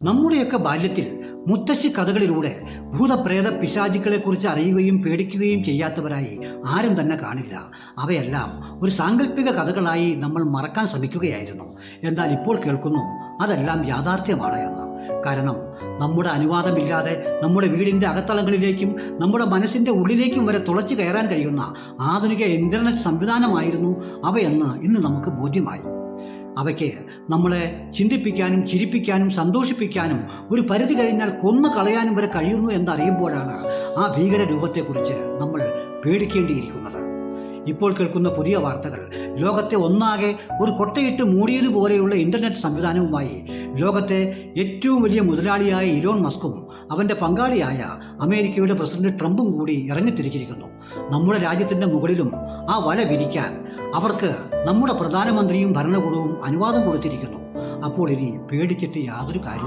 നമ്മുടെയൊക്കെ ബാല്യത്തിൽ മുത്തശ്ശി കഥകളിലൂടെ ഭൂതപ്രേത പിശാചുക്കളെക്കുറിച്ച് അറിയുകയും പേടിക്കുകയും ചെയ്യാത്തവരായി ആരും തന്നെ കാണില്ല. അവയെല്ലാം ഒരു സാങ്കല്പിക കഥകളായി നമ്മൾ മറക്കാൻ ശ്രമിക്കുകയായിരുന്നു. എന്നാൽ ഇപ്പോൾ കേൾക്കുന്നു അതെല്ലാം യാഥാർത്ഥ്യമാണ് എന്ന്. കാരണം നമ്മുടെ അനുവാദമില്ലാതെ നമ്മുടെ വീടിൻ്റെ അകത്തളങ്ങളിലേക്കും നമ്മുടെ മനസ്സിൻ്റെ ഉള്ളിലേക്കും വരെ തുളച്ചു കയറാൻ കഴിയുന്ന ആധുനിക ഇന്റർനെറ്റ് സംവിധാനമായിരുന്നു അവയെന്ന് ഇന്ന് നമുക്ക് ബോധ്യമായി. അവയ്ക്ക് നമ്മളെ ചിന്തിപ്പിക്കാനും ചിരിപ്പിക്കാനും സന്തോഷിപ്പിക്കാനും ഒരു പരിധി കഴിഞ്ഞാൽ കൊന്നു കളയാനും വരെ കഴിയുന്നു എന്നറിയുമ്പോഴാണ് ആ ഭീകര രൂപത്തെക്കുറിച്ച് നമ്മൾ പേടിക്കേണ്ടിയിരിക്കുന്നത്. ഇപ്പോൾ കേൾക്കുന്ന പുതിയ വാർത്തകൾ ലോകത്തെ ഒന്നാകെ ഒരു കൊട്ടയിട്ട് മൂടിയതുപോലെയുള്ള ഇന്റർനെറ്റ് സംവിധാനവുമായി ലോകത്തെ ഏറ്റവും വലിയ മുതലാളിയായ ഇലോൺ മസ്കും അവൻ്റെ പങ്കാളിയായ അമേരിക്കയുടെ പ്രസിഡന്റ് ട്രംപും കൂടി ഇറങ്ങിത്തിരിച്ചിരിക്കുന്നു. നമ്മുടെ രാജ്യത്തിൻ്റെ മുകളിലും ആ വല വിരിക്കാൻ അവർക്ക് നമ്മുടെ പ്രധാനമന്ത്രിയും ഭരണകൂടവും അനുവാദം കൊടുത്തിരിക്കുന്നു. അപ്പോൾ ഇനി പേടിച്ചിട്ട് യാതൊരു കാര്യം